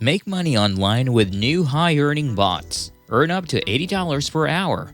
Make money online with new high-earning bots. Earn up to $80 per hour.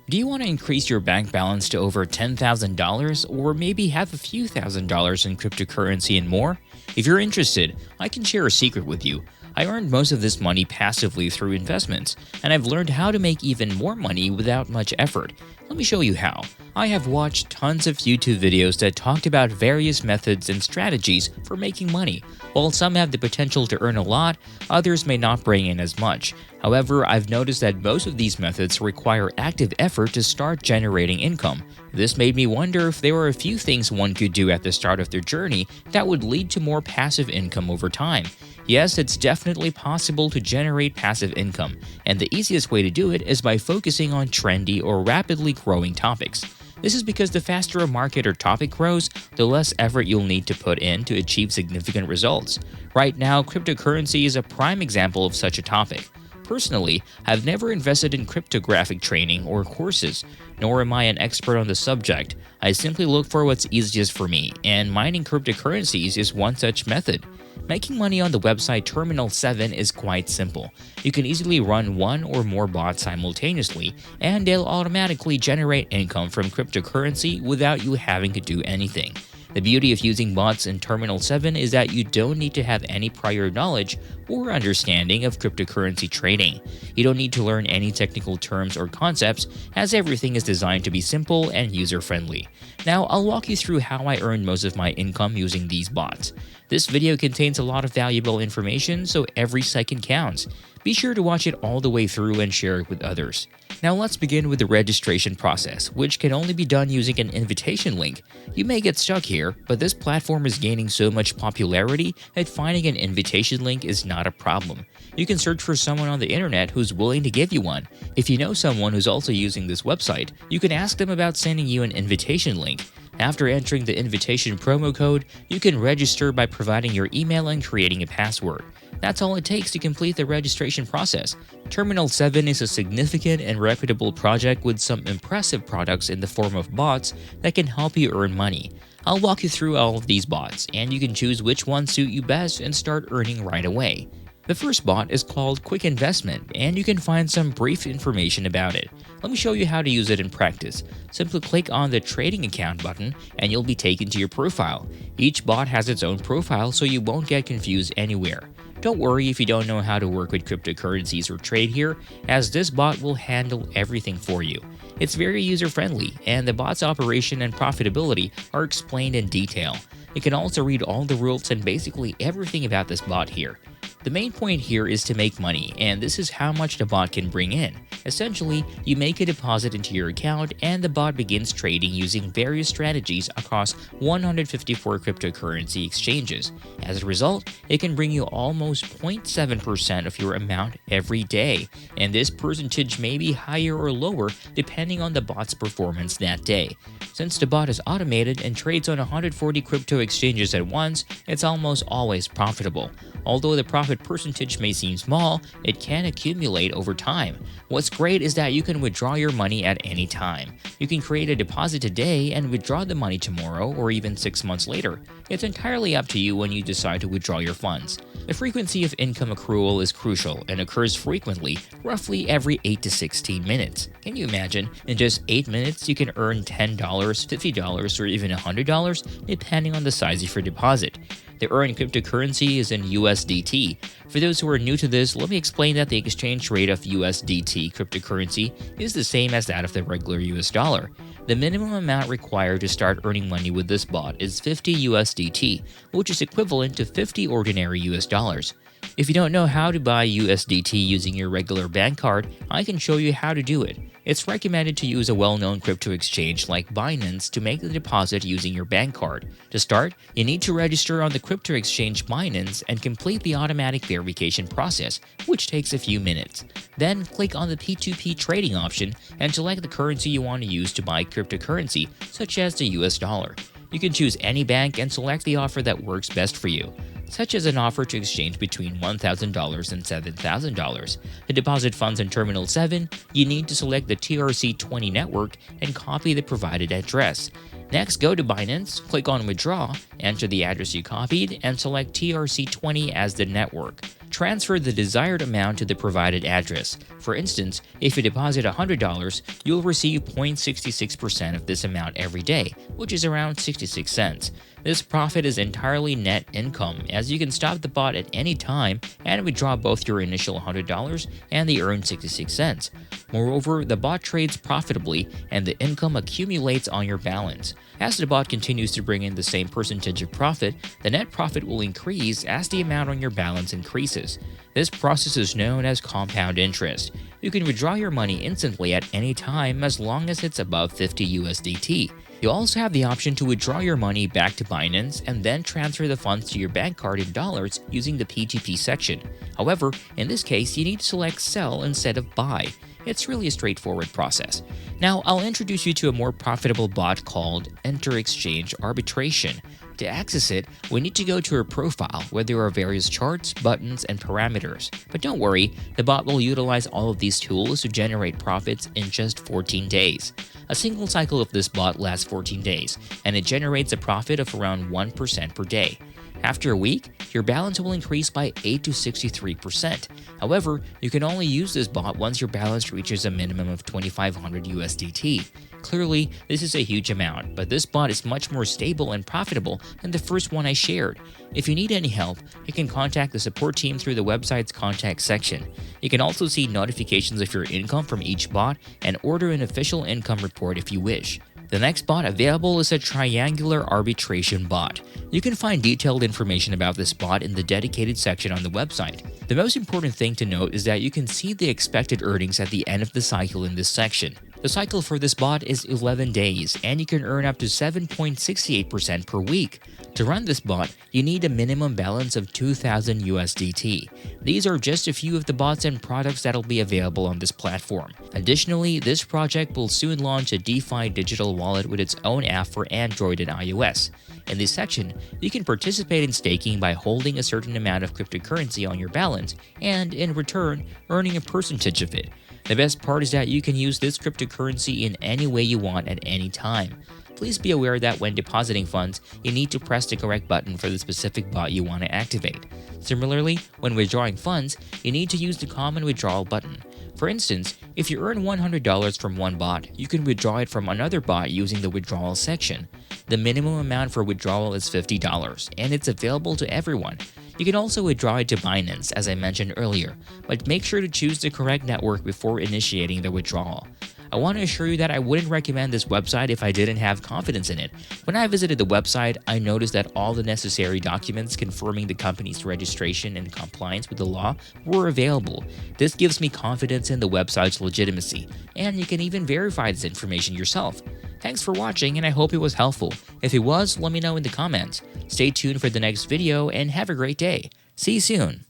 Do you want to increase your bank balance to over $10,000 or maybe have a few $1,000s in cryptocurrency and more? If you're interested, I can share a secret with you. I earned most of this money passively through investments, and I've learned how to make even more money without much effort. Let me show you how. I have watched tons of YouTube videos that talked about various methods and strategies for making money. While some have the potential to earn a lot, others may not bring in as much. However, I've noticed that most of these methods require active effort to start generating income. This made me wonder if there were a few things one could do at the start of their journey that would lead to more passive income over time. Yes, it's definitely possible to generate passive income, and the easiest way to do it is by focusing on trendy or rapidly growing topics. This is because the faster a market or topic grows, the less effort you'll need to put in to achieve significant results. Right now, cryptocurrency is a prime example of such a topic. Personally, I've never invested in cryptographic training or courses, nor am I an expert on the subject. I simply look for what's easiest for me, and mining cryptocurrencies is one such method. Making money on the website Terminal 7 is quite simple. You can easily run one or more bots simultaneously, and they'll automatically generate income from cryptocurrency without you having to do anything. The beauty of using bots in Terminal 7 is that you don't need to have any prior knowledge or understanding of cryptocurrency trading. You don't need to learn any technical terms or concepts, as everything is designed to be simple and user-friendly. Now, I'll walk you through how I earn most of my income using these bots. This video contains a lot of valuable information, so every second counts. Be sure to watch it all the way through and share it with others. Now let's begin with the registration process, which can only be done using an invitation link. You may get stuck here, but this platform is gaining so much popularity that finding an invitation link is not a problem. You can search for someone on the internet who's willing to give you one. If you know someone who's also using this website, you can ask them about sending you an invitation link. After entering the invitation promo code, you can register by providing your email and creating a password. That's all it takes to complete the registration process. Terminal 7 is a significant and reputable project with some impressive products in the form of bots that can help you earn money. I'll walk you through all of these bots, and you can choose which ones suit you best and start earning right away. The first bot is called Quick Investment, and you can find some brief information about it. Let me show you how to use it in practice. Simply click on the Trading Account button, and you'll be taken to your profile. Each bot has its own profile, so you won't get confused anywhere. Don't worry if you don't know how to work with cryptocurrencies or trade here, as this bot will handle everything for you. It's very user-friendly, and the bot's operation and profitability are explained in detail. You can also read all the rules and basically everything about this bot here. The main point here is to make money, and this is how much the bot can bring in. Essentially, you make a deposit into your account and the bot begins trading using various strategies across 154 cryptocurrency exchanges. As a result, it can bring you almost 0.7% of your amount every day, and this percentage may be higher or lower depending on the bot's performance that day. Since the bot is automated and trades on 140 crypto exchanges at once, it's almost always profitable. Although the profit percentage may seem small, it can accumulate over time. What's great is that you can withdraw your money at any time. You can create a deposit today and withdraw the money tomorrow or even 6 months later. It's entirely up to you when you decide to withdraw your funds. The frequency of income accrual is crucial and occurs frequently, roughly every 8 to 16 minutes. Can you imagine? In just 8 minutes, you can earn $10, $50, or even $100, depending on the size of your deposit. The earned cryptocurrency is in USDT. For those who are new to this, let me explain that the exchange rate of USDT cryptocurrency is the same as that of the regular US dollar. The minimum amount required to start earning money with this bot is 50 USDT, which is equivalent to 50 ordinary US dollars. If you don't know how to buy USDT using your regular bank card, I can show you how to do it. It's recommended to use a well-known crypto exchange like Binance to make the deposit using your bank card. To start, you need to register on the crypto exchange Binance and complete the automatic verification process, which takes a few minutes. Then click on the P2P trading option and select the currency you want to use to buy cryptocurrency, such as the US dollar. You can choose any bank and select the offer that works best for you, such as an offer to exchange between $1,000 and $7,000. To deposit funds in Terminal 7, you need to select the TRC20 network and copy the provided address. Next, go to Binance, click on Withdraw, enter the address you copied, and select TRC20 as the network. transfer the desired amount to the provided address. For instance, if you deposit $100, you'll receive 0.66% of this amount every day, which is around 66 cents. This profit is entirely net income, as you can stop the bot at any time and withdraw both your initial $100 and the earned 66 cents. Moreover, the bot trades profitably and the income accumulates on your balance. As the bot continues to bring in the same percentage of profit, the net profit will increase as the amount on your balance increases. This process is known as compound interest. You can withdraw your money instantly at any time as long as it's above 50 USDT. You also have the option to withdraw your money back to Binance and then transfer the funds to your bank card in dollars using the PGP section. However, in this case, you need to select sell instead of buy. It's really a straightforward process. Now, I'll introduce you to a more profitable bot called Inter-Exchange Arbitration. To access it, we need to go to our profile where there are various charts, buttons, and parameters. But don't worry, the bot will utilize all of these tools to generate profits in just 14 days. A single cycle of this bot lasts 14 days, and it generates a profit of around 1% per day. After a week, your balance will increase by 8 to 63%. However, you can only use this bot once your balance reaches a minimum of 2,500 USDT. Clearly, this is a huge amount, but this bot is much more stable and profitable than the first one I shared. If you need any help, you can contact the support team through the website's contact section. You can also see notifications of your income from each bot and order an official income report if you wish. The next bot available is a triangular arbitration bot. You can find detailed information about this bot in the dedicated section on the website. The most important thing to note is that you can see the expected earnings at the end of the cycle in this section. The cycle for this bot is 11 days, and you can earn up to 7.68% per week. To run this bot, you need a minimum balance of 2,000 USDT. These are just a few of the bots and products that'll be available on this platform. Additionally, this project will soon launch a DeFi digital wallet with its own app for Android and iOS. In this section, you can participate in staking by holding a certain amount of cryptocurrency on your balance and, in return, earning a percentage of it. The best part is that you can use this cryptocurrency in any way you want at any time. Please be aware that when depositing funds, you need to press the correct button for the specific bot you want to activate. Similarly, when withdrawing funds, you need to use the common withdrawal button. For instance, if you earn $100 from one bot, you can withdraw it from another bot using the withdrawal section. The minimum amount for withdrawal is $50, and it's available to everyone. You can also withdraw it to Binance, as I mentioned earlier, but make sure to choose the correct network before initiating the withdrawal. I want to assure you that I wouldn't recommend this website if I didn't have confidence in it. When I visited the website, I noticed that all the necessary documents confirming the company's registration and compliance with the law were available. This gives me confidence in the website's legitimacy, and you can even verify this information yourself. Thanks for watching, and I hope it was helpful. If it was, let me know in the comments. Stay tuned for the next video, and have a great day. See you soon.